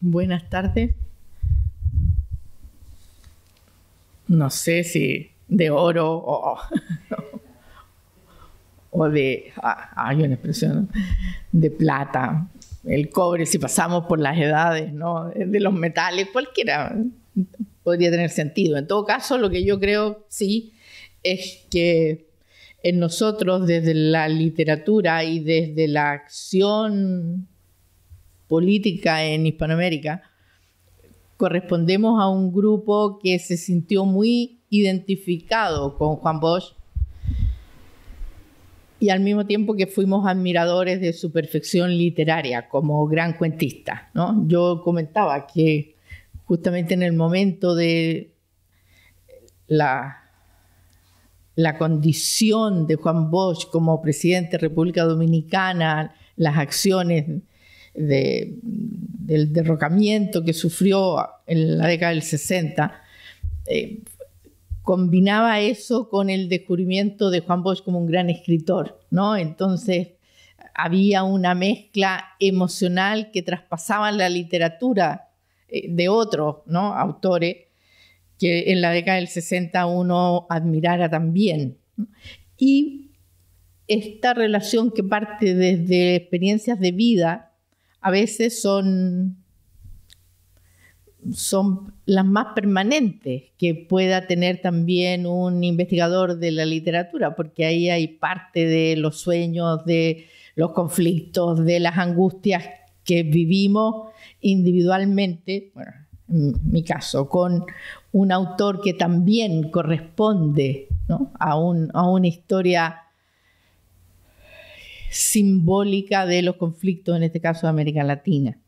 Buenas tardes. No sé si de oro o de, hay una expresión, de plata, el cobre, si pasamos por las edades, ¿no?, de los metales, cualquiera podría tener sentido. En todo caso, lo que yo creo, sí, es que en nosotros, desde la literatura y desde la acción política en Hispanoamérica, correspondemos a un grupo que se sintió muy identificado con Juan Bosch y al mismo tiempo que fuimos admiradores de su perfección literaria como gran cuentista, ¿no? Yo comentaba que justamente en el momento de la condición de Juan Bosch como presidente de República Dominicana, las acciones del derrocamiento que sufrió en la década del 60, combinaba eso con el descubrimiento de Juan Bosch como un gran escritor, ¿no? Entonces había una mezcla emocional que traspasaba la literatura de otros, ¿no?, autores que en la década del 60 uno admirara también. Y esta relación que parte desde experiencias de vida a veces son las más permanentes que pueda tener también un investigador de la literatura, porque ahí hay parte de los sueños, de los conflictos, de las angustias que vivimos individualmente, bueno, en mi caso, con un autor que también corresponde, ¿no?, a una historia simbólica de los conflictos, en este caso de América Latina.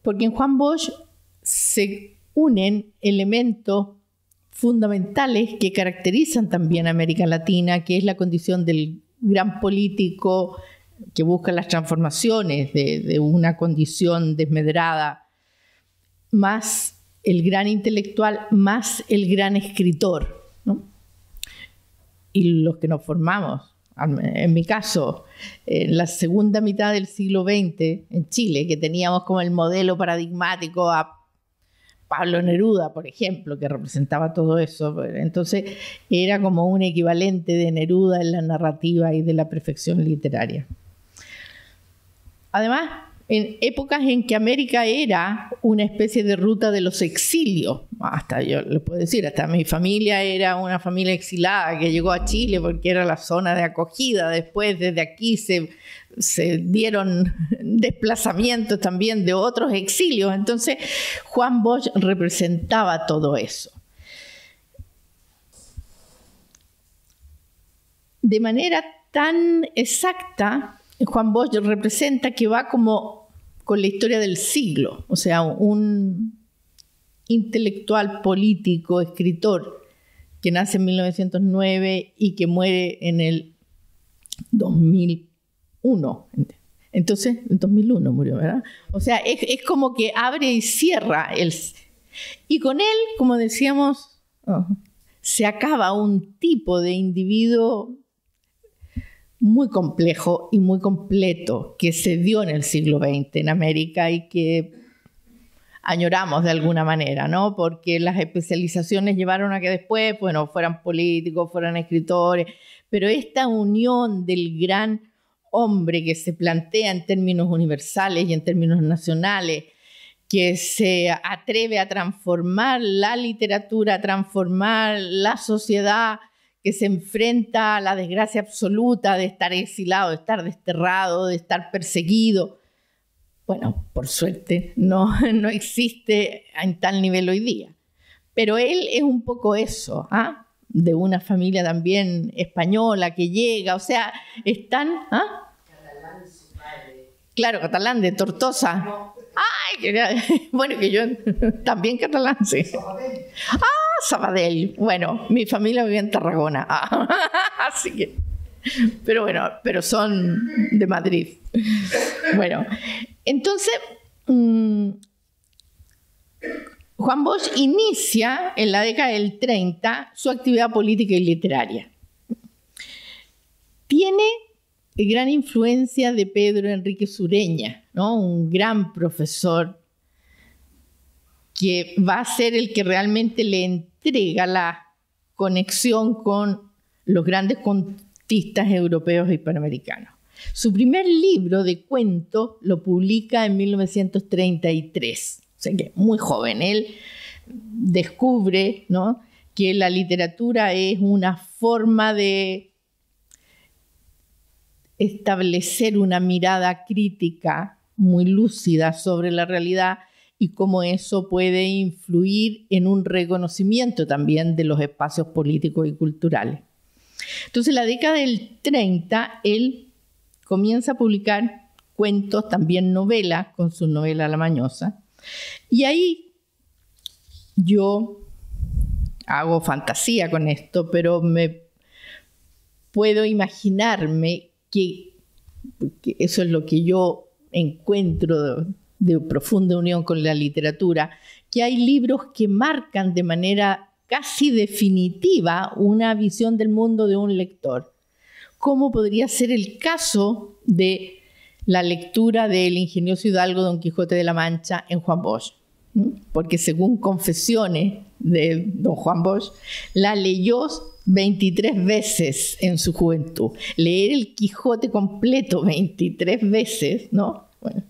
Porque en Juan Bosch se unen elementos fundamentales que caracterizan también a América Latina, que es la condición del gran político que busca las transformaciones de una condición desmedrada, más el gran intelectual, más el gran escritor, ¿no? Y los que nos formamos, en mi caso, en la segunda mitad del siglo XX en Chile, que teníamos como el modelo paradigmático a Pablo Neruda, por ejemplo, que representaba todo eso. Entonces era como un equivalente de Neruda en la narrativa y de la perfección literaria. Además, en épocas en que América era una especie de ruta de los exilios, hasta yo les puedo decir, hasta mi familia era una familia exilada que llegó a Chile porque era la zona de acogida. Después, desde aquí se dieron desplazamientos también de otros exilios. Entonces, Juan Bosch representaba todo eso. De manera tan exacta, Juan Bosch representa que va como con la historia del siglo, o sea, un intelectual, político, escritor que nace en 1909 y que muere en el 2001. Entonces, en 2001 murió, ¿verdad? O sea, es como que abre y cierra. Y con él, como decíamos, se acaba un tipo de individuo muy complejo y muy completo que se dio en el siglo XX en América y que añoramos de alguna manera, ¿no? Porque las especializaciones llevaron a que después, bueno, fueran políticos, fueran escritores, pero esta unión del gran hombre que se plantea en términos universales y en términos nacionales, que se atreve a transformar la literatura, a transformar la sociedad, que se enfrenta a la desgracia absoluta de estar exilado, de estar desterrado, de estar perseguido. Bueno, por suerte no existe en tal nivel hoy día. Pero él es un poco eso, ¿ah? De una familia también española que llega, o sea, están... ¿ah? Catalán, su padre. Claro, catalán, de Tortosa. No. Ay, bueno, que yo también catalán, sí. Sabadell. Sabadell. Bueno, mi familia vive en Tarragona. Así que... Pero bueno, pero son de Madrid. Bueno, entonces... Juan Bosch inicia en la década del 30 su actividad política y literaria. Tiene gran influencia de Pedro Enrique Sureña, ¿no? Un gran profesor que va a ser el que realmente le entrega la conexión con los grandes contistas europeos y hispanoamericanos. Su primer libro de cuentos lo publica en 1933, o sea que muy joven. Él descubre, ¿no?, que la literatura es una forma de establecer una mirada crítica muy lúcida sobre la realidad y cómo eso puede influir en un reconocimiento también de los espacios políticos y culturales. Entonces, en la década del 30, él comienza a publicar cuentos, también novelas, con su novela La Mañosa, y ahí yo hago fantasía con esto, pero me puedo imaginarme que eso es lo que yo encuentro de profunda unión con la literatura, que hay libros que marcan de manera casi definitiva una visión del mundo de un lector, como podría ser el caso de la lectura del ingenioso hidalgo Don Quijote de la Mancha en Juan Bosch, porque según confesiones de don Juan Bosch, la leyó 23 veces en su juventud. Leer el Quijote completo 23 veces, ¿no? Bueno,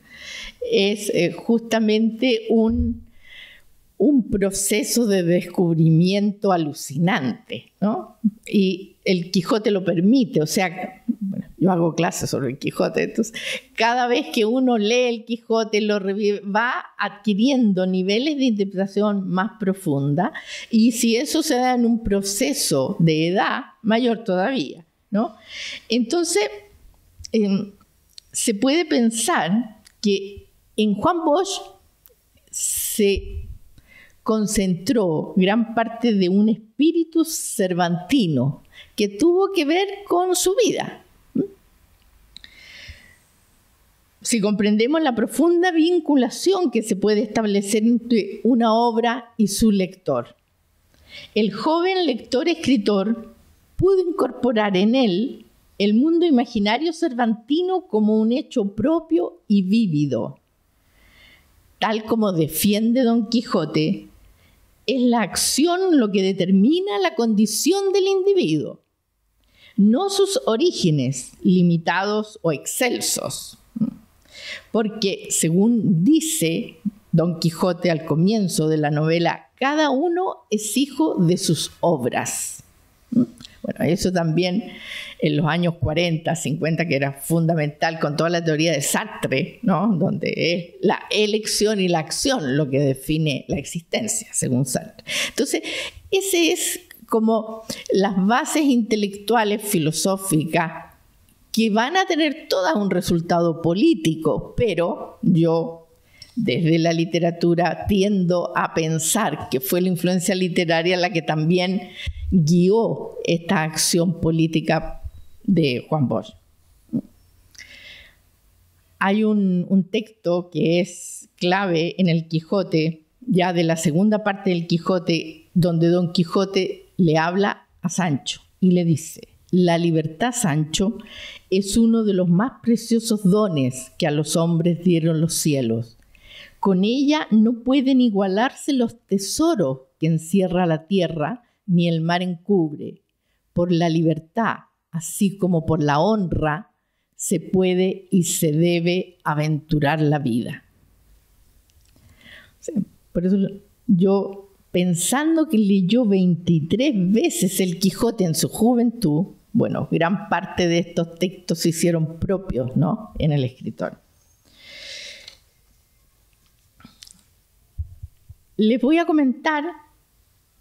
es justamente un proceso de descubrimiento alucinante, ¿no? Y el Quijote lo permite, o sea, bueno, yo hago clases sobre el Quijote, entonces cada vez que uno lee el Quijote lo revive, va adquiriendo niveles de interpretación más profunda, y si eso se da en un proceso de edad, mayor todavía, ¿no? Entonces, se puede pensar que en Juan Bosch se concentró gran parte de un espíritu cervantino que tuvo que ver con su vida. Si comprendemos la profunda vinculación que se puede establecer entre una obra y su lector, el joven lector-escritor pudo incorporar en él el mundo imaginario cervantino como un hecho propio y vívido. Tal como defiende Don Quijote, es la acción lo que determina la condición del individuo, no sus orígenes limitados o excelsos. Porque, según dice Don Quijote al comienzo de la novela, cada uno es hijo de sus obras. Bueno, eso también en los años 40, 50, que era fundamental con toda la teoría de Sartre, ¿no?, donde es la elección y la acción lo que define la existencia, según Sartre. Entonces, ese es como las bases intelectuales, filosóficas, que van a tener todas un resultado político, pero yo desde la literatura tiendo a pensar que fue la influencia literaria la que también guió esta acción política de Juan Bosch. Hay un texto que es clave en el Quijote, ya de la segunda parte del Quijote, donde Don Quijote le habla a Sancho y le dice: la libertad, Sancho, es uno de los más preciosos dones que a los hombres dieron los cielos. Con ella no pueden igualarse los tesoros que encierra la tierra, ni el mar encubre. Por la libertad, así como por la honra, se puede y se debe aventurar la vida. O sea, por eso yo, pensando que leyó 23 veces el Quijote en su juventud, bueno, gran parte de estos textos se hicieron propios, ¿no?, en el escritor. Les voy a comentar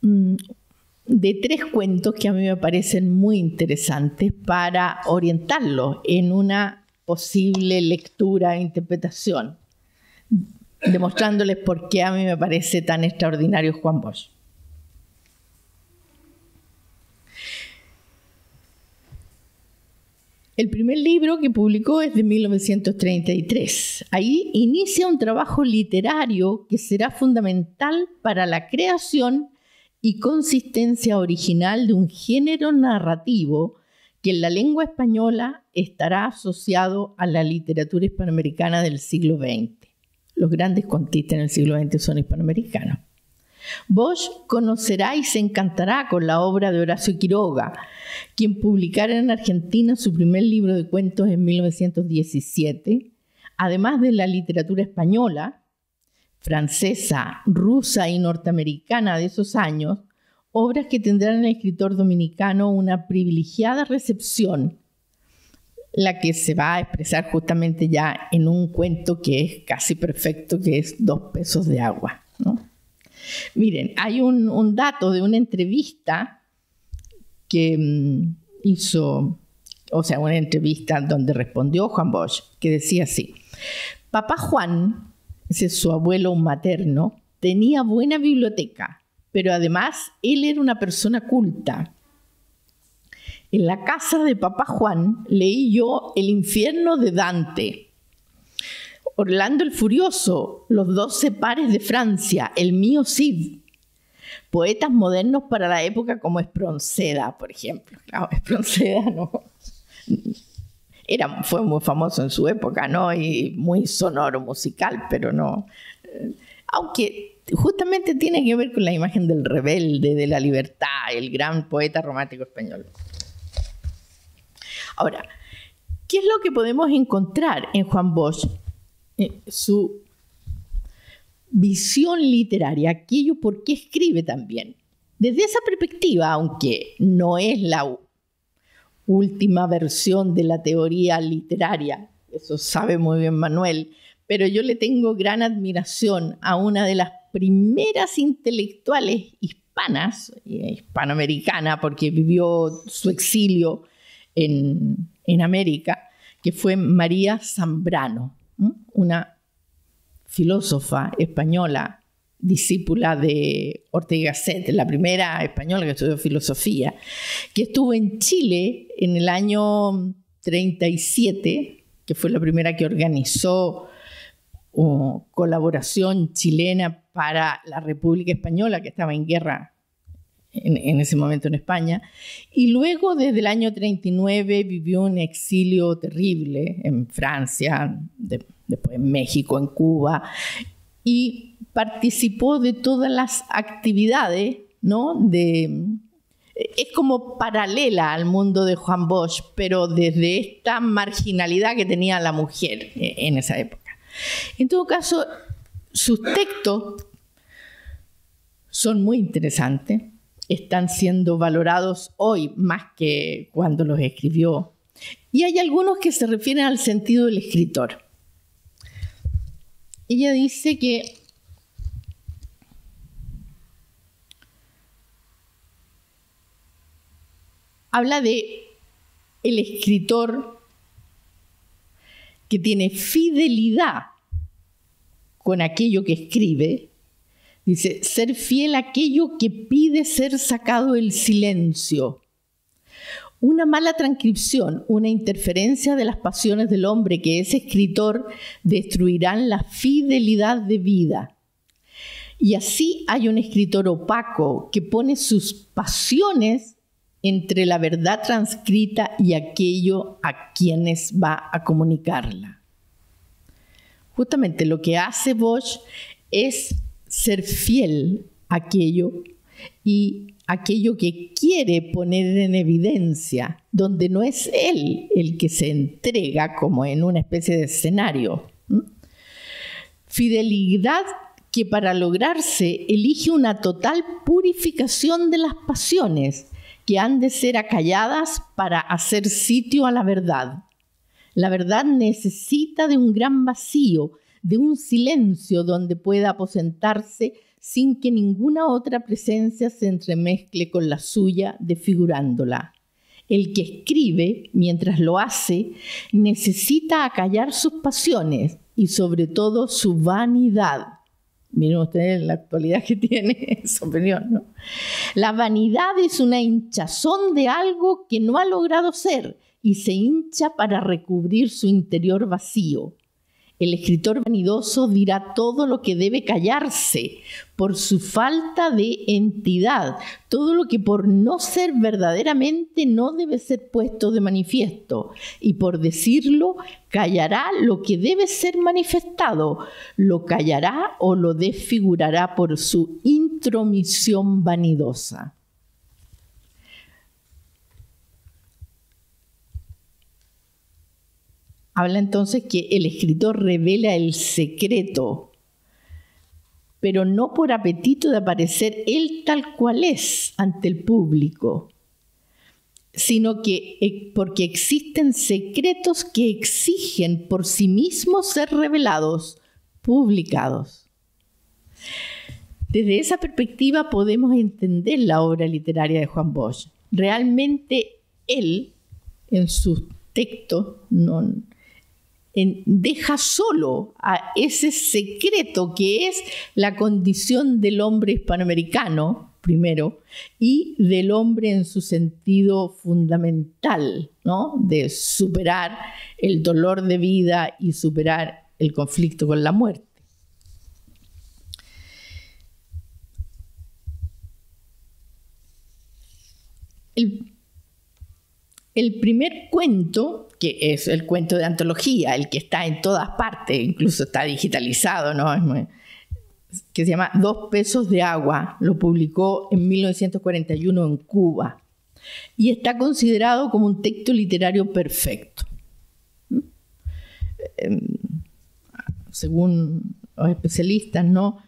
de 3 cuentos que a mí me parecen muy interesantes para orientarlos en una posible lectura e interpretación, demostrándoles por qué a mí me parece tan extraordinario Juan Bosch. El primer libro que publicó es de 1933. Ahí inicia un trabajo literario que será fundamental para la creación y consistencia original de un género narrativo que en la lengua española estará asociado a la literatura hispanoamericana del siglo XX. Los grandes contistas en el siglo XX son hispanoamericanos. Bosch conocerá y se encantará con la obra de Horacio Quiroga, quien publicara en Argentina su primer libro de cuentos en 1917, además de la literatura española, francesa, rusa y norteamericana de esos años, obras que tendrán en el escritor dominicano una privilegiada recepción, la que se va a expresar justamente ya en un cuento que es casi perfecto, que es 2 pesos de agua, ¿no? Miren, hay un dato de una entrevista que hizo, o sea, una entrevista donde respondió Juan Bosch, que decía así: Papá Juan, ese es su abuelo materno, tenía buena biblioteca, pero además él era una persona culta. En la casa de Papá Juan leí yo El infierno de Dante, Orlando el Furioso, Los 12 pares de Francia, El mío Cid, poetas modernos para la época como Espronceda, por ejemplo. Claro, Espronceda no fue muy famoso en su época, ¿no? Y muy sonoro musical, pero no. Aunque justamente tiene que ver con la imagen del rebelde, de la libertad, el gran poeta romántico español. Ahora, ¿qué es lo que podemos encontrar en Juan Bosch? Su visión literaria, aquello por qué escribe también. Desde esa perspectiva, aunque no es la última versión de la teoría literaria, eso sabe muy bien Manuel, pero yo le tengo gran admiración a una de las primeras intelectuales hispanas, hispanoamericana, porque vivió su exilio en América, que fue María Zambrano, una filósofa española, discípula de Ortega y Gasset, la primera española que estudió filosofía, que estuvo en Chile en el año 37, que fue la primera que organizó colaboración chilena para la República Española, que estaba en guerra en ese momento en España, y luego desde el año 39 vivió un exilio terrible en Francia, después en México, en Cuba, y participó de todas las actividades, ¿no? Es como paralela al mundo de Juan Bosch, pero desde esta marginalidad que tenía la mujer en esa época. En todo caso, sus textos son muy interesantes, están siendo valorados hoy más que cuando los escribió. Y hay algunos que se refieren al sentido del escritor. Ella dice que habla de el escritor que tiene fidelidad con aquello que escribe. Dice, ser fiel a aquello que pide ser sacado del silencio. Una mala transcripción, una interferencia de las pasiones del hombre que es escritor destruirán la fidelidad de vida. Y así hay un escritor opaco que pone sus pasiones entre la verdad transcrita y aquello a quienes va a comunicarla. Justamente lo que hace Bosch es ser fiel a aquello y aquello que quiere poner en evidencia, donde no es él el que se entrega como en una especie de escenario. Fidelidad que para lograrse elige una total purificación de las pasiones que han de ser acalladas para hacer sitio a la verdad. La verdad necesita de un gran vacío, de un silencio donde pueda aposentarse sin que ninguna otra presencia se entremezcle con la suya, desfigurándola. El que escribe, mientras lo hace, necesita acallar sus pasiones y sobre todo su vanidad. Miren ustedes la actualidad que tiene esa opinión, ¿no? La vanidad es una hinchazón de algo que no ha logrado ser y se hincha para recubrir su interior vacío. El escritor vanidoso dirá todo lo que debe callarse por su falta de entidad, todo lo que por no ser verdaderamente no debe ser puesto de manifiesto, y por decirlo callará lo que debe ser manifestado, lo callará o lo desfigurará por su intromisión vanidosa. Habla entonces que el escritor revela el secreto, pero no por apetito de aparecer él tal cual es ante el público, sino que porque existen secretos que exigen por sí mismos ser revelados, publicados. Desde esa perspectiva podemos entender la obra literaria de Juan Bosch. Realmente él, en sus textos, deja solo a ese secreto que es la condición del hombre hispanoamericano, primero, y del hombre en su sentido fundamental, ¿no? De superar el dolor de vida y superar el conflicto con la muerte. El primer cuento, que es el cuento de antología, el que está en todas partes, incluso está digitalizado, ¿no? Que se llama 2 pesos de agua, lo publicó en 1941 en Cuba y está considerado como un texto literario perfecto. Según los especialistas, ¿no?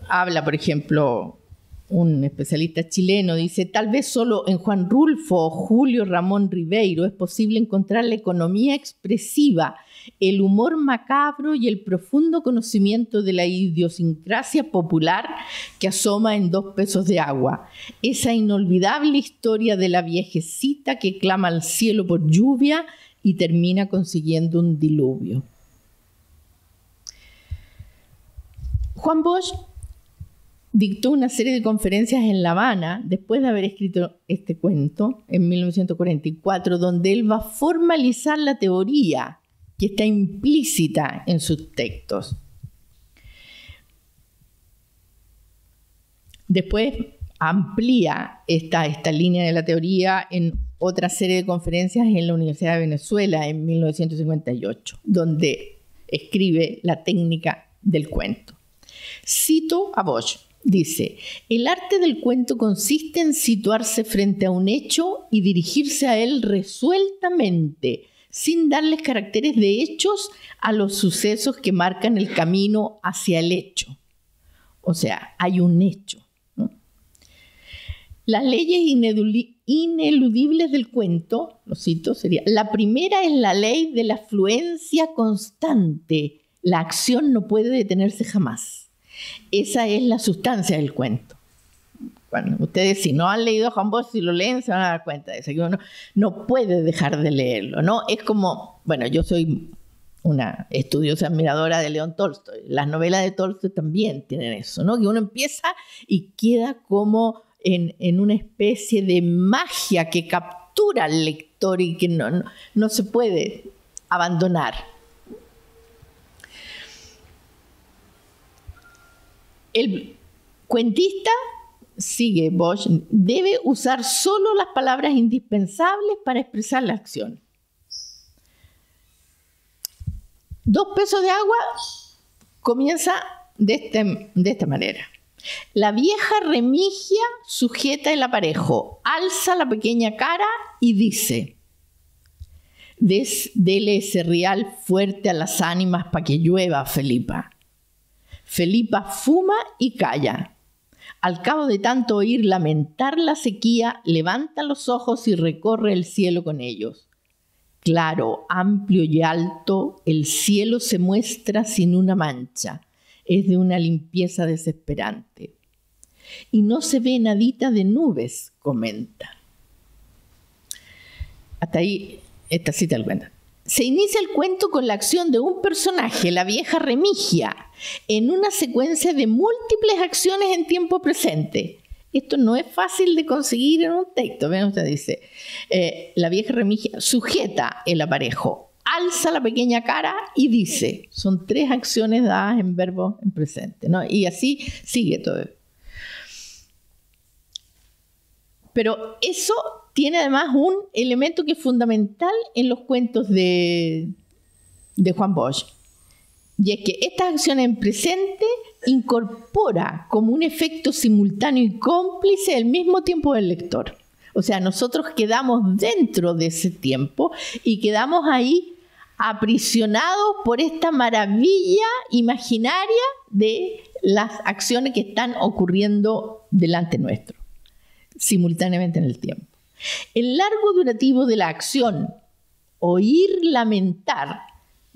Habla, por ejemplo, un especialista chileno, dice: tal vez solo en Juan Rulfo o Julio Ramón Ribeiro es posible encontrar la economía expresiva, el humor macabro y el profundo conocimiento de la idiosincrasia popular que asoma en 2 pesos de agua. Esa inolvidable historia de la viejecita que clama al cielo por lluvia y termina consiguiendo un diluvio. Juan Bosch dictó una serie de conferencias en La Habana después de haber escrito este cuento en 1944, donde él va a formalizar la teoría que está implícita en sus textos. Después amplía esta línea de la teoría en otra serie de conferencias en la Universidad de Venezuela en 1958, donde escribe la técnica del cuento. Cito a Bosch. Dice: el arte del cuento consiste en situarse frente a un hecho y dirigirse a él resueltamente, sin darles caracteres de hechos a los sucesos que marcan el camino hacia el hecho. O sea, hay un hecho, ¿no? Las leyes ineludibles del cuento, lo cito, sería: la primera es la ley de la fluencia constante. La acción no puede detenerse jamás. Esa es la sustancia del cuento. Bueno, ustedes, si no han leído a Juan Bosch, si lo leen, se van a dar cuenta de eso. Que uno no puede dejar de leerlo, ¿no? Es como, bueno, yo soy una estudiosa admiradora de León Tolstoy. Las novelas de Tolstoy también tienen eso, ¿no? Que uno empieza y queda como en una especie de magia que captura al lector y que no se puede abandonar. El cuentista, sigue Bosch, debe usar solo las palabras indispensables para expresar la acción. 2 pesos de agua comienza de esta manera. La vieja Remigia sujeta el aparejo, alza la pequeña cara y dice: dele ese rial fuerte a las ánimas para que llueva, Felipa. Felipa fuma y calla. Al cabo de tanto oír lamentar la sequía, levanta los ojos y recorre el cielo con ellos. Claro, amplio y alto, el cielo se muestra sin una mancha. Es de una limpieza desesperante. Y no se ve nadita de nubes, comenta. Hasta ahí esta cita del cuento. Se inicia el cuento con la acción de un personaje, la vieja Remigia, en una secuencia de múltiples acciones en tiempo presente. Esto no es fácil de conseguir en un texto. Ven, usted dice, la vieja Remigia sujeta el aparejo, alza la pequeña cara y dice. Son 3 acciones dadas en verbo en presente, ¿no? Y así sigue todo. Pero eso tiene además un elemento que es fundamental en los cuentos de Juan Bosch. Y es que estas acciones en presente incorpora como un efecto simultáneo y cómplice al mismo tiempo del lector. O sea, nosotros quedamos dentro de ese tiempo y quedamos ahí aprisionados por esta maravilla imaginaria de las acciones que están ocurriendo delante nuestro, simultáneamente en el tiempo. El largo durativo de la acción, oír lamentar,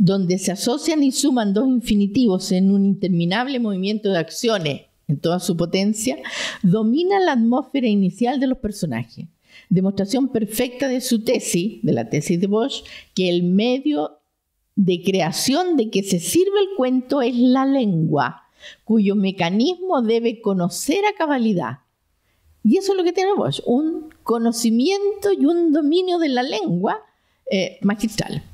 donde se asocian y suman 2 infinitivos en un interminable movimiento de acciones en toda su potencia, domina la atmósfera inicial de los personajes. Demostración perfecta de su tesis, de la tesis de Bosch, que el medio de creación de que se sirve el cuento es la lengua, cuyo mecanismo debe conocer a cabalidad. Y eso es lo que tiene Bosch, un conocimiento y un dominio de la lengua magistral.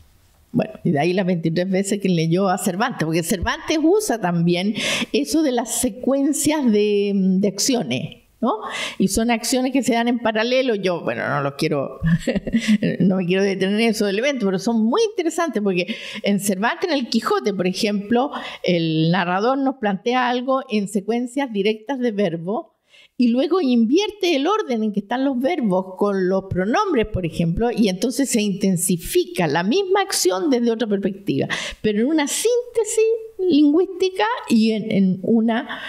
Bueno, y de ahí las 23 veces que leyó a Cervantes, porque Cervantes usa también eso de las secuencias de acciones, ¿no? Y son acciones que se dan en paralelo. Yo, bueno, no me quiero detener en esos elementos, pero son muy interesantes porque en Cervantes, en el Quijote, por ejemplo, el narrador nos plantea algo en secuencias directas de verbo y luego invierte el orden en que están los verbos con los pronombres, por ejemplo, y entonces se intensifica la misma acción desde otra perspectiva, pero en una síntesis lingüística y en una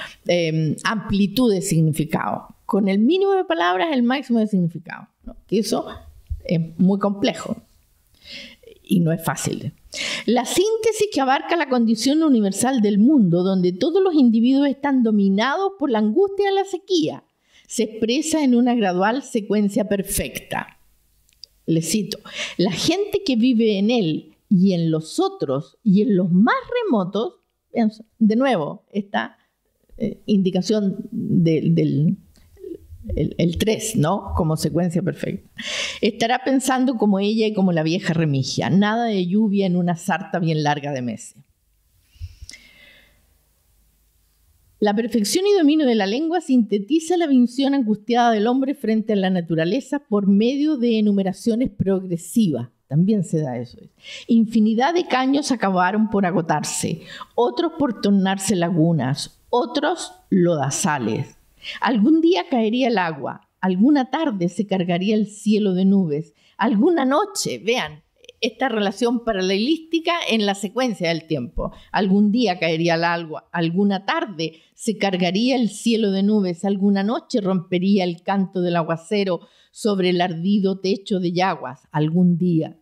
amplitud de significado. Con el mínimo de palabras, el máximo de significado, ¿no? Que eso es muy complejo y no es fácil. La síntesis que abarca la condición universal del mundo, donde todos los individuos están dominados por la angustia de la sequía, se expresa en una gradual secuencia perfecta. Le cito: la gente que vive en él y en los otros y en los más remotos, de nuevo, esta indicación del 3, ¿no? Como secuencia perfecta. Estará pensando como ella y como la vieja Remigia, nada de lluvia en una sarta bien larga de meses. La perfección y dominio de la lengua sintetiza la visión angustiada del hombre frente a la naturaleza por medio de enumeraciones progresivas. También se da eso. Infinidad de caños acabaron por agotarse, otros por tornarse lagunas, otros lodazales. Algún día caería el agua, alguna tarde se cargaría el cielo de nubes, alguna noche, vean, esta relación paralelística en la secuencia del tiempo. Algún día caería el agua, alguna tarde se cargaría el cielo de nubes, alguna noche rompería el canto del aguacero sobre el ardido techo de yaguas, algún día.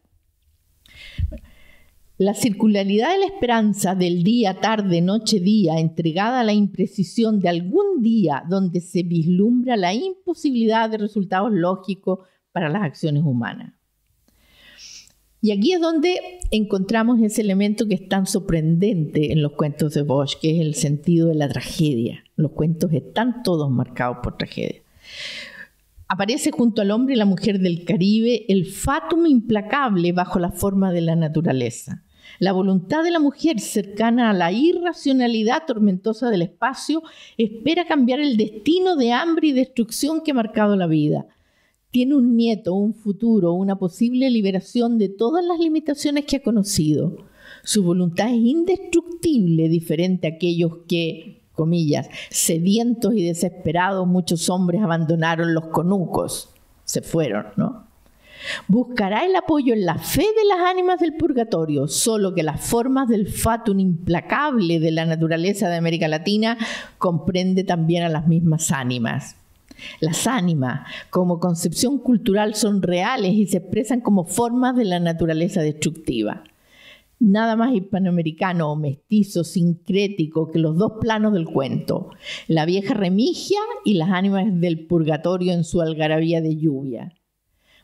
La circularidad de la esperanza del día, tarde, noche, día, entregada a la imprecisión de algún día donde se vislumbra la imposibilidad de resultados lógicos para las acciones humanas. Y aquí es donde encontramos ese elemento que es tan sorprendente en los cuentos de Bosch, que es el sentido de la tragedia. Los cuentos están todos marcados por tragedia. Aparece junto al hombre y la mujer del Caribe el fatum implacable bajo la forma de la naturaleza. La voluntad de la mujer, cercana a la irracionalidad tormentosa del espacio, espera cambiar el destino de hambre y destrucción que ha marcado la vida. Tiene un nieto, un futuro, una posible liberación de todas las limitaciones que ha conocido. Su voluntad es indestructible, diferente a aquellos que, comillas, sedientos y desesperados, muchos hombres abandonaron los conucos, se fueron, ¿no? Buscará el apoyo en la fe de las ánimas del purgatorio, solo que las formas del fatum implacable de la naturaleza de América Latina comprende también a las mismas ánimas. Las ánimas, como concepción cultural, son reales y se expresan como formas de la naturaleza destructiva. Nada más hispanoamericano o mestizo, sincrético que los 2 planos del cuento, la vieja Remigia y las ánimas del purgatorio en su algarabía de lluvia.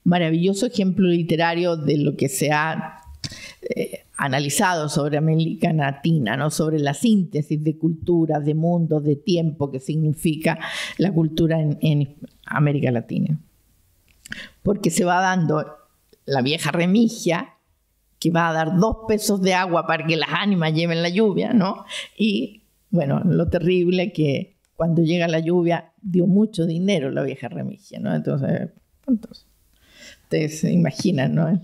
Maravilloso ejemplo literario de lo que se ha analizado sobre América Latina, ¿no? Sobre la síntesis de culturas, de mundos, de tiempo que significa la cultura en América Latina. Porque se va dando la vieja Remigia, que va a dar 2 pesos de agua para que las ánimas lleven la lluvia, ¿no? Y, bueno, lo terrible que cuando llega la lluvia dio mucho dinero la vieja Remigia, ¿no? Entonces ustedes se imaginan, ¿no?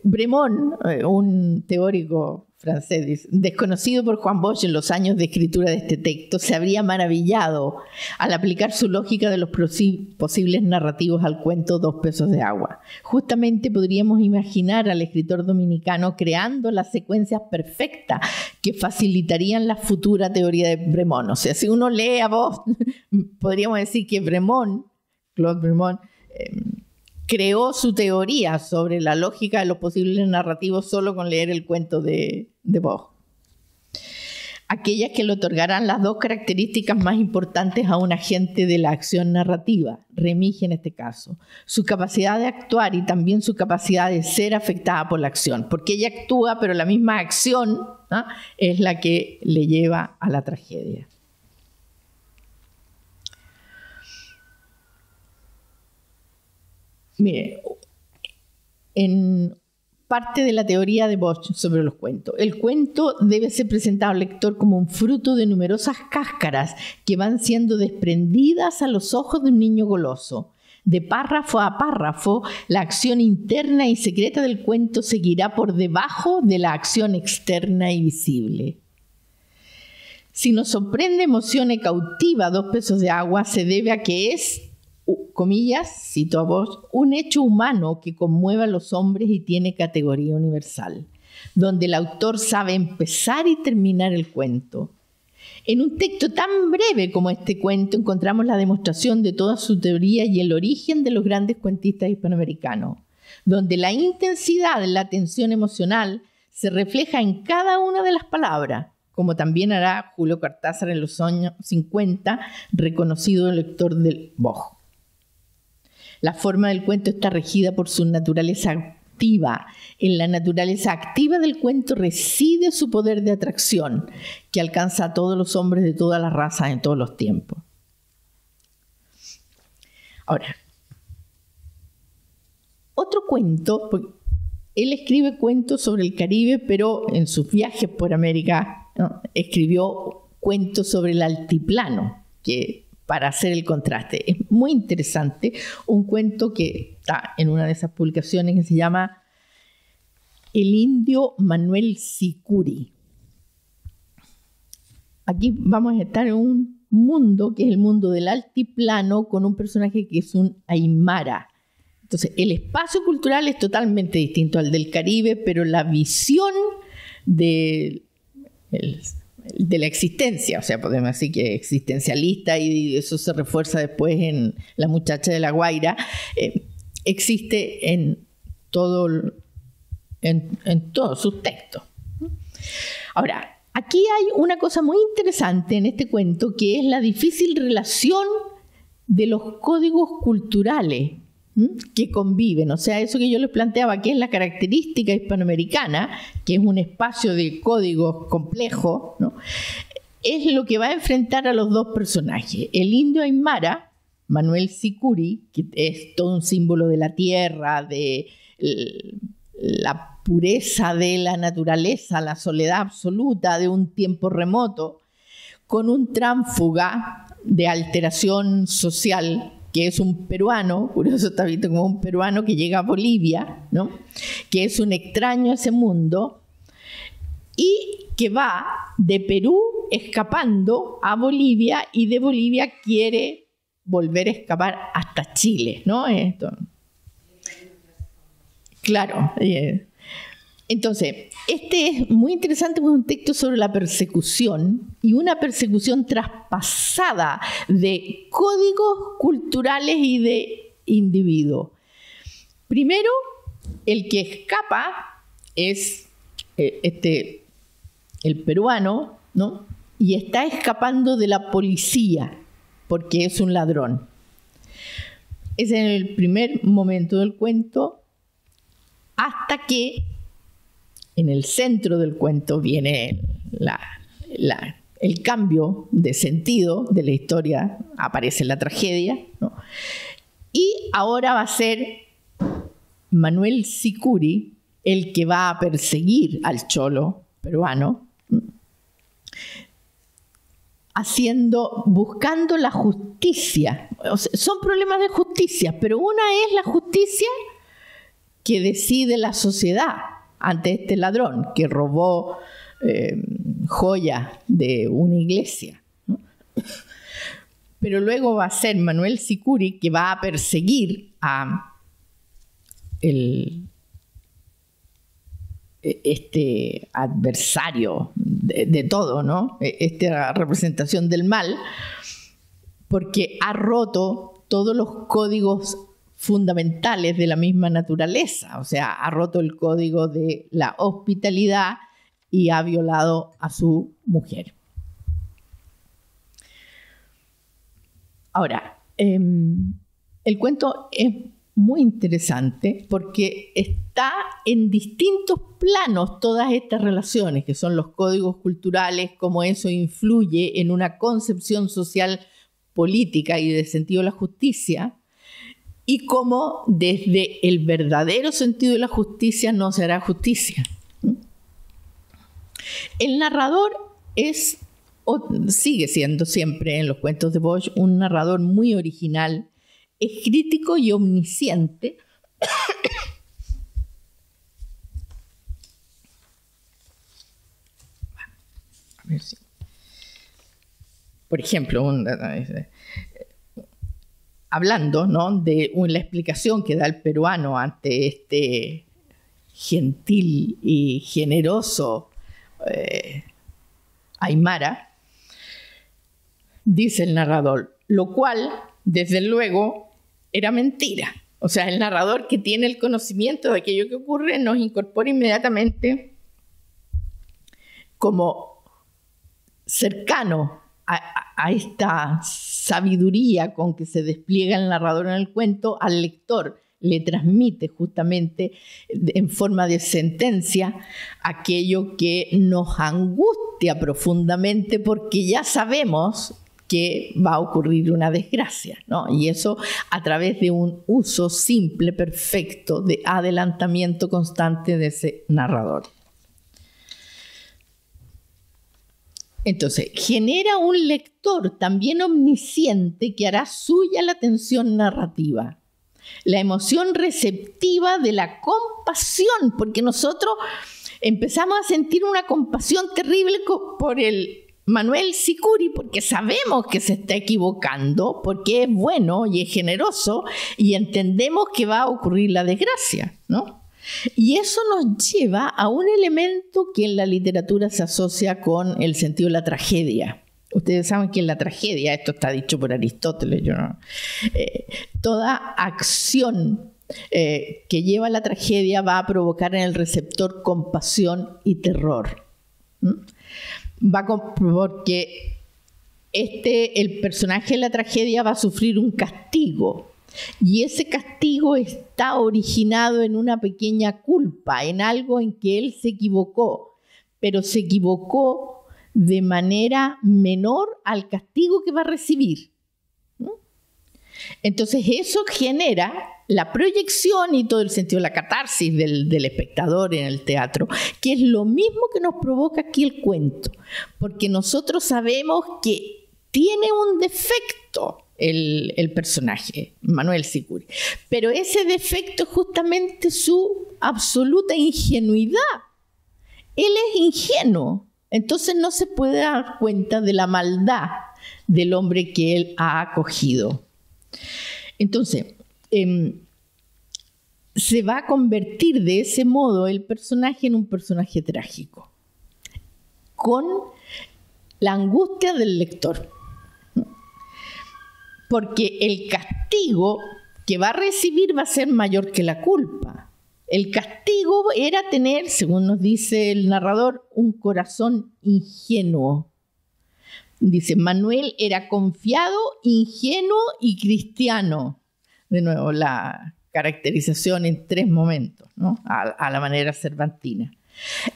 Bremont, un teórico francés, desconocido por Juan Bosch en los años de escritura de este texto, se habría maravillado al aplicar su lógica de los posibles narrativos al cuento 2 pesos de agua. Justamente podríamos imaginar al escritor dominicano creando las secuencias perfectas que facilitarían la futura teoría de Bremont. O sea, si uno lee a Bosch, podríamos decir que Claude Bremont, creó su teoría sobre la lógica de los posibles narrativos solo con leer el cuento de Bosch. Aquellas que le otorgarán las 2 características más importantes a un agente de la acción narrativa, Remigia en este caso, su capacidad de actuar y también su capacidad de ser afectada por la acción, porque ella actúa, pero la misma acción, ¿no?, es la que le lleva a la tragedia. Mire, en parte de la teoría de Bosch sobre los cuentos, el cuento debe ser presentado al lector como un fruto de numerosas cáscaras que van siendo desprendidas a los ojos de un niño goloso. De párrafo a párrafo, la acción interna y secreta del cuento seguirá por debajo de la acción externa y visible. Si nos sorprende, emociona y cautiva 2 pesos de agua, se debe a que es, comillas, cito a Bosch, un hecho humano que conmueve a los hombres y tiene categoría universal, donde el autor sabe empezar y terminar el cuento. En un texto tan breve como este cuento encontramos la demostración de toda su teoría y el origen de los grandes cuentistas hispanoamericanos, donde la intensidad de la tensión emocional se refleja en cada una de las palabras, como también hará Julio Cortázar en los años 50, reconocido lector del Bosch. La forma del cuento está regida por su naturaleza activa. En la naturaleza activa del cuento reside su poder de atracción, que alcanza a todos los hombres de todas las razas en todos los tiempos. Ahora, otro cuento, él escribe cuentos sobre el Caribe, pero en sus viajes por América, ¿no?, escribió cuentos sobre el altiplano, para hacer el contraste. Es muy interesante, un cuento que está en una de esas publicaciones que se llama El indio Manuel Sicuri. Aquí vamos a estar en un mundo que es el mundo del altiplano con un personaje que es un aymara. Entonces, el espacio cultural es totalmente distinto al del Caribe, pero la visión de la existencia, o sea, podemos decir que existencialista, y eso se refuerza después en La muchacha de La Guaira, existe en todos sus textos. Ahora, aquí hay una cosa muy interesante en este cuento, que es la difícil relación de los códigos culturales que conviven. O sea, eso que yo les planteaba, que es la característica hispanoamericana, que es un espacio de códigos complejo, ¿no?, es lo que va a enfrentar a los 2 personajes. El indio aymara, Manuel Sicuri, que es todo un símbolo de la tierra, de la pureza de la naturaleza, la soledad absoluta de un tiempo remoto, con un tránsfuga de alteración social, que es un peruano, curioso está visto como un peruano que llega a Bolivia, ¿no?, que es un extraño a ese mundo y que va de Perú escapando a Bolivia, y de Bolivia quiere volver a escapar hasta Chile, ¿no? Esto. Claro. Entonces, este es muy interesante, porque es un texto sobre la persecución, y una persecución traspasada de códigos culturales y de individuos. Primero, el que escapa es el peruano, ¿no?, y está escapando de la policía porque es un ladrón. Es en el primer momento del cuento, hasta que en el centro del cuento viene el cambio de sentido de la historia, aparece la tragedia, ¿no? Y ahora va a ser Manuel Sicuri el que va a perseguir al cholo peruano, buscando la justicia. O sea, son problemas de justicia, pero una es la justicia que decide la sociedad ante este ladrón que robó joyas de una iglesia, ¿no? Pero luego va a ser Manuel Sicuri que va a perseguir a este adversario de todo, ¿no? Esta representación del mal, porque ha roto todos los códigos fundamentales de la misma naturaleza. O sea, ha roto el código de la hospitalidad y ha violado a su mujer. Ahora, el cuento es muy interesante porque está en distintos planos todas estas relaciones, que son los códigos culturales, cómo eso influye en una concepción social política y de sentido de la justicia, y cómo desde el verdadero sentido de la justicia no se hará justicia. El narrador sigue siendo siempre en los cuentos de Bosch un narrador muy original, es crítico y omnisciente. A ver si. Por ejemplo, hablando, ¿no?, de la explicación que da el peruano ante este gentil y generoso Aymara, dice el narrador, lo cual, desde luego, era mentira. O sea, el narrador que tiene el conocimiento de aquello que ocurre nos incorpora inmediatamente como cercano a esta sabiduría con que se despliega el narrador en el cuento, al lector le transmite justamente en forma de sentencia aquello que nos angustia profundamente porque ya sabemos que va a ocurrir una desgracia, ¿no? Y eso a través de un uso simple, perfecto, de adelantamiento constante de ese narrador. Entonces, genera un lector también omnisciente que hará suya la tensión narrativa, la emoción receptiva de la compasión, porque nosotros empezamos a sentir una compasión terrible por el Manuel Sicuri, porque sabemos que se está equivocando, porque es bueno y es generoso, y entendemos que va a ocurrir la desgracia, ¿no? Y eso nos lleva a un elemento que en la literatura se asocia con el sentido de la tragedia. Ustedes saben que en la tragedia, esto está dicho por Aristóteles, toda acción que lleva a la tragedia va a provocar en el receptor compasión y terror. Porque el personaje de la tragedia va a sufrir un castigo. Y ese castigo está originado en una pequeña culpa, en algo en que él se equivocó, pero se equivocó de manera menor al castigo que va a recibir. Entonces eso genera la proyección y todo el sentido de la catarsis del espectador en el teatro, que es lo mismo que nos provoca aquí el cuento, porque nosotros sabemos que tiene un defecto el personaje, Manuel Sicuri, pero ese defecto es justamente su absoluta ingenuidad. Él es ingenuo, entonces no se puede dar cuenta de la maldad del hombre que él ha acogido. Entonces, se va a convertir de ese modo el personaje en un personaje trágico, con la angustia del lector. Porque el castigo que va a recibir va a ser mayor que la culpa. El castigo era tener, según nos dice el narrador, un corazón ingenuo. Dice, Manuel era confiado, ingenuo y cristiano. De nuevo, la caracterización en 3 momentos, ¿no? A la manera cervantina.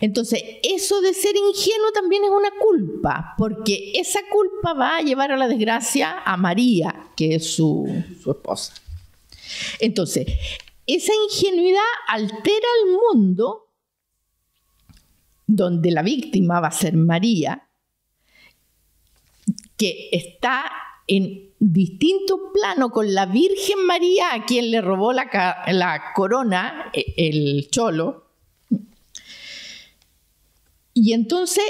Entonces, eso de ser ingenuo también es una culpa, porque esa culpa va a llevar a la desgracia a María, que es su esposa. Entonces, esa ingenuidad altera el mundo donde la víctima va a ser María, que está en distinto plano con la Virgen María, a quien le robó la corona, el cholo. Y entonces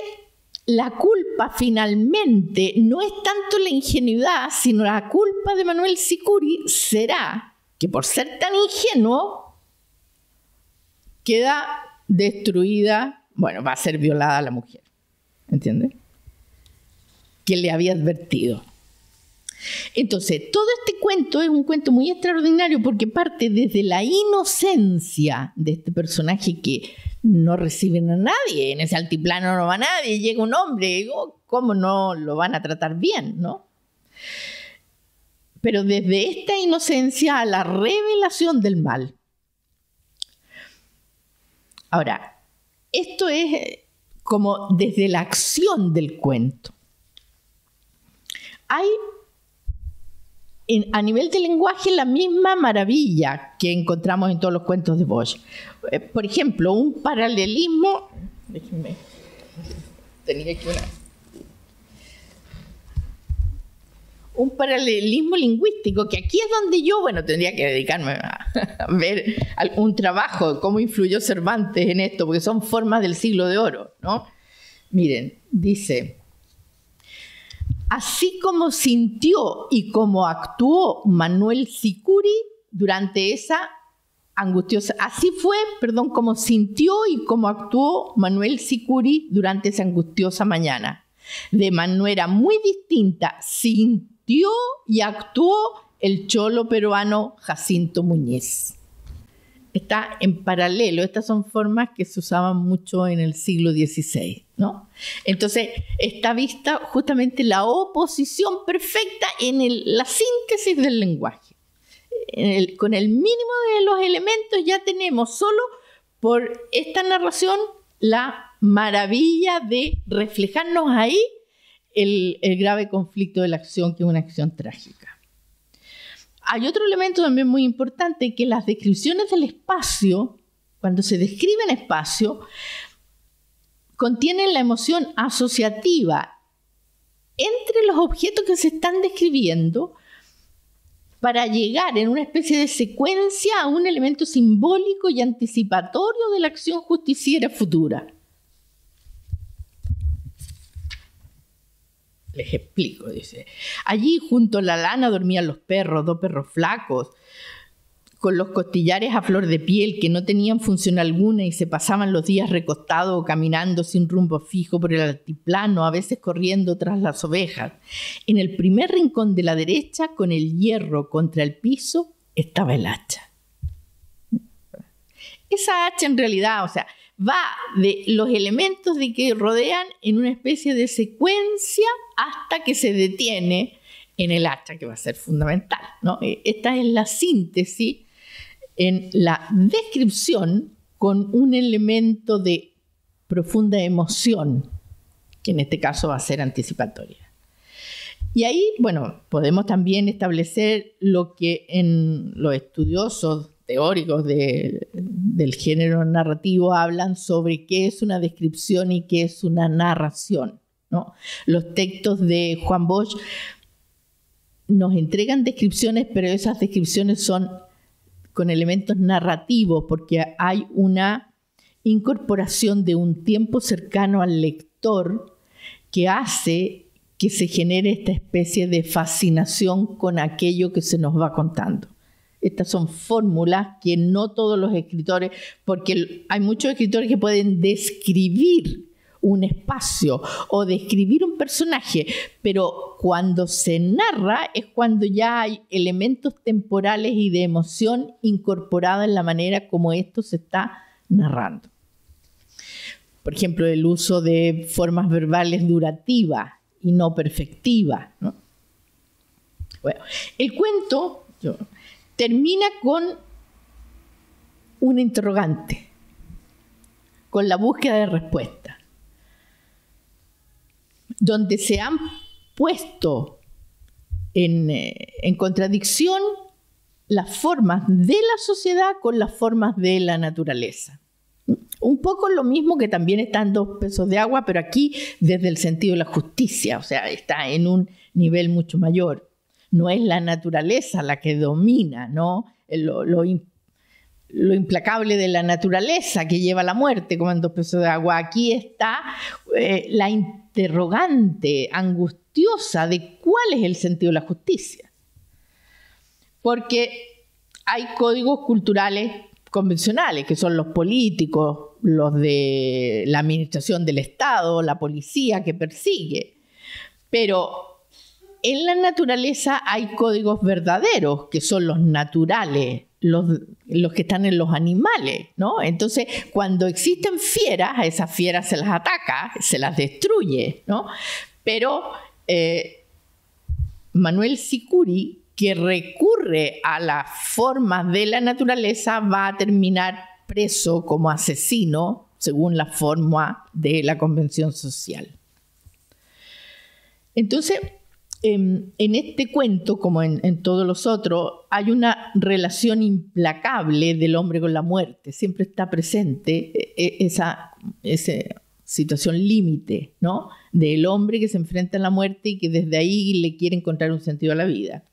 la culpa finalmente no es tanto la ingenuidad, sino la culpa de Manuel Sicuri será que por ser tan ingenuo queda destruida, bueno, va a ser violada la mujer, ¿entiendes? Que le había advertido. Entonces, todo este cuento es un cuento muy extraordinario porque parte desde la inocencia de este personaje que no reciben a nadie, en ese altiplano no va nadie, llega un hombre, ¿cómo no lo van a tratar bien, no? Pero desde esta inocencia a la revelación del mal. Ahora, esto es como desde la acción del cuento. Hay a nivel de lenguaje la misma maravilla que encontramos en todos los cuentos de Bosch. Por ejemplo, un paralelismo, déjenme, tenía aquí un paralelismo lingüístico, que aquí es donde yo, bueno, tendría que dedicarme a ver un trabajo de cómo influyó Cervantes en esto, porque son formas del siglo de oro, ¿no? Miren, dice: así como sintió y como actuó Manuel Sicuri durante esa angustiosa... Así fue, como sintió y como actuó Manuel Sicuri durante esa angustiosa mañana. De manera muy distinta sintió y actuó el cholo peruano Jacinto Muñiz. Está en paralelo. Estas son formas que se usaban mucho en el siglo XVI, ¿no? Entonces, está vista justamente la oposición perfecta en la síntesis del lenguaje. Con el mínimo de los elementos ya tenemos solo por esta narración la maravilla de reflejarnos ahí el grave conflicto de la acción, que es una acción trágica. Hay otro elemento también muy importante, que las descripciones del espacio, cuando se describen espacio, contienen la emoción asociativa entre los objetos que se están describiendo para llegar en una especie de secuencia a un elemento simbólico y anticipatorio de la acción justiciera futura. Les explico, dice. Allí junto a la lana dormían los perros, 2 perros flacos, con los costillares a flor de piel, que no tenían función alguna y se pasaban los días recostados o caminando sin rumbo fijo por el altiplano, a veces corriendo tras las ovejas. En el primer rincón de la derecha, con el hierro contra el piso, estaba el hacha. Esa hacha en realidad, va de los elementos de que rodean en una especie de secuencia hasta que se detiene en el hacha, que va a ser fundamental, ¿no? Esta es la síntesis en la descripción con un elemento de profunda emoción, que en este caso va a ser anticipatoria. Y ahí, bueno, podemos también establecer lo que en los estudiosos teóricos del género narrativo hablan sobre qué es una descripción y qué es una narración, ¿no? Los textos de Juan Bosch nos entregan descripciones, pero esas descripciones son con elementos narrativos, porque hay una incorporación de un tiempo cercano al lector que hace que se genere esta especie de fascinación con aquello que se nos va contando. Estas son fórmulas que no todos los escritores, porque hay muchos escritores que pueden describir un espacio o describir un personaje, pero cuando se narra es cuando ya hay elementos temporales y de emoción incorporada en la manera como esto se está narrando. Por ejemplo, el uso de formas verbales durativas y no perfectivas, ¿no? Bueno, el cuento termina con un interrogante, con la búsqueda de respuesta, donde se han puesto en contradicción las formas de la sociedad con las formas de la naturaleza. Un poco lo mismo que también está en 2 pesos de agua, pero aquí desde el sentido de la justicia, o sea, está en un nivel mucho mayor. No es la naturaleza la que domina, ¿no? Lo implacable de la naturaleza que lleva a la muerte, como en 2 pesos de agua. Aquí está la interrogante angustiosa de cuál es el sentido de la justicia. Porque hay códigos culturales convencionales, que son los políticos, los de la administración del Estado, la policía que persigue. Pero en la naturaleza hay códigos verdaderos, que son los naturales, los que están en los animales, ¿no? Entonces, cuando existen fieras, a esas fieras se las ataca, se las destruye, ¿no? Pero Manuel Sicuri, que recurre a las formas de la naturaleza, va a terminar preso como asesino, según la forma de la convención social. Entonces, en este cuento, como en todos los otros, hay una relación implacable del hombre con la muerte. Siempre está presente esa situación límite, ¿no? Del hombre que se enfrenta a la muerte y que desde ahí le quiere encontrar un sentido a la vida.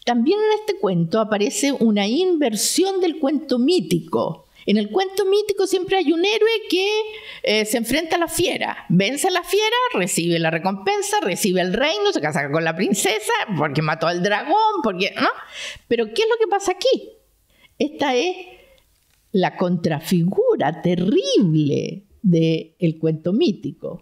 También en este cuento aparece una inversión del cuento mítico. En el cuento mítico siempre hay un héroe que se enfrenta a la fiera, vence a la fiera, recibe la recompensa, recibe el reino, se casa con la princesa porque mató al dragón, ¿no? Pero ¿qué es lo que pasa aquí? Esta es la contrafigura terrible del cuento mítico.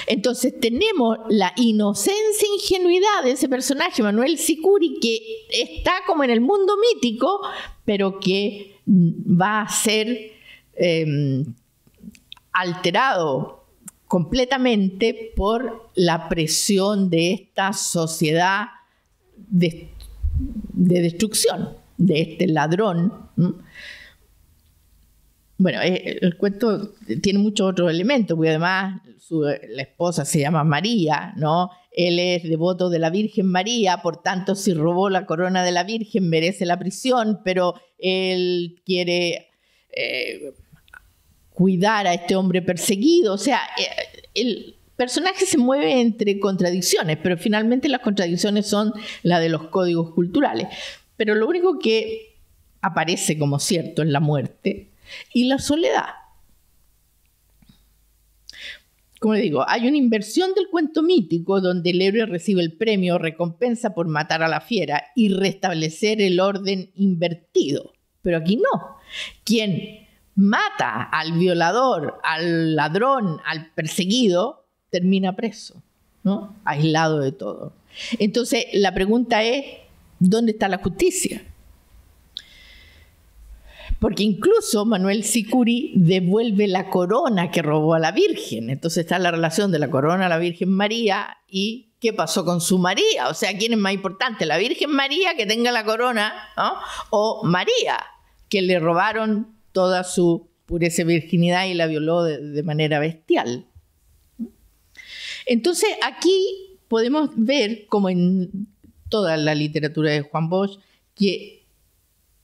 Entonces tenemos la inocencia e ingenuidad de ese personaje, Manuel Sicuri, que está como en el mundo mítico, pero que va a ser alterado completamente por la presión de esta sociedad de destrucción, de este ladrón. Bueno, el cuento tiene muchos otros elementos, porque además la esposa se llama María, ¿no? Él es devoto de la Virgen María, por tanto, si robó la corona de la Virgen merece la prisión, pero él quiere cuidar a este hombre perseguido. O sea, el personaje se mueve entre contradicciones, pero finalmente las contradicciones son las de los códigos culturales. Pero lo único que aparece como cierto es la muerte y la soledad. Como le digo, hay una inversión del cuento mítico donde el héroe recibe el premio o recompensa por matar a la fiera y restablecer el orden invertido. Pero aquí no. Quien mata al violador, al ladrón, al perseguido, termina preso, ¿no? Aislado de todo. Entonces, la pregunta es, ¿dónde está la justicia? Porque incluso Manuel Sicuri devuelve la corona que robó a la Virgen. Entonces está la relación de la corona a la Virgen María y qué pasó con su María. O sea, ¿quién es más importante? ¿La Virgen María, que tenga la corona, ¿no? O María, que le robaron toda su pureza y virginidad y la violó de manera bestial? Entonces aquí podemos ver, como en toda la literatura de Juan Bosch, que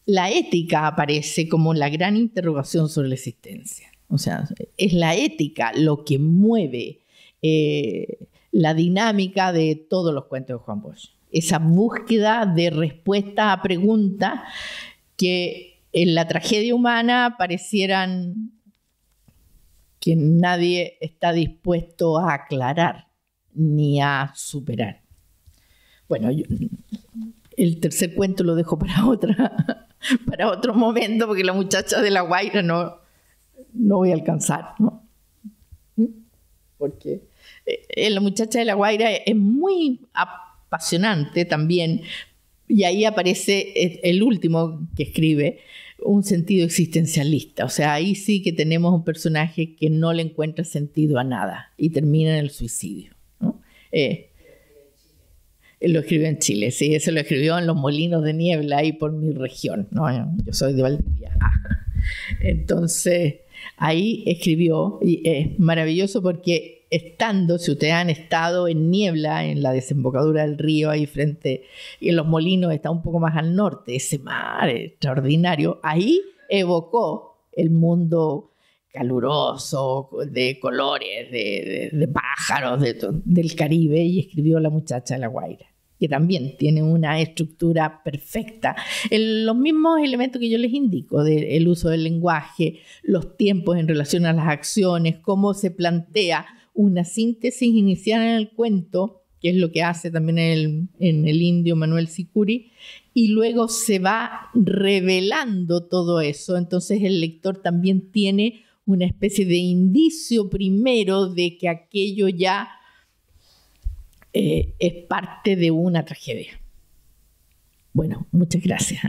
la ética aparece como la gran interrogación sobre la existencia. O sea, es la ética lo que mueve la dinámica de todos los cuentos de Juan Bosch. Esa búsqueda de respuesta a preguntas que en la tragedia humana parecieran que nadie está dispuesto a aclarar ni a superar. Bueno, el tercer cuento lo dejo para otro momento, porque la muchacha de La Guaira no voy a alcanzar, ¿no? Porque la muchacha de La Guaira es muy apasionante también, y ahí aparece el último que escribe, un sentido existencialista. O sea, ahí sí que tenemos un personaje que no le encuentra sentido a nada y termina en el suicidio, ¿no? Lo escribió en Chile, sí, eso lo escribió en Los Molinos de Niebla, ahí por mi región, ¿no? Yo soy de Valdivia. Entonces, Ahí escribió, y es maravilloso porque si ustedes han estado en Niebla, en la desembocadura del río, ahí frente, y en Los Molinos está un poco más al norte, ese mar extraordinario, ahí evocó el mundo caluroso, de colores, de pájaros, del Caribe, y escribió La muchacha de La Guaira, que también tiene una estructura perfecta. Los mismos elementos que yo les indico, el uso del lenguaje, los tiempos en relación a las acciones, cómo se plantea una síntesis inicial en el cuento, que es lo que hace también en el indio Manuel Sicuri, y luego se va revelando todo eso. Entonces el lector también tiene una especie de indicio primero de que aquello ya es parte de una tragedia. Bueno, muchas gracias.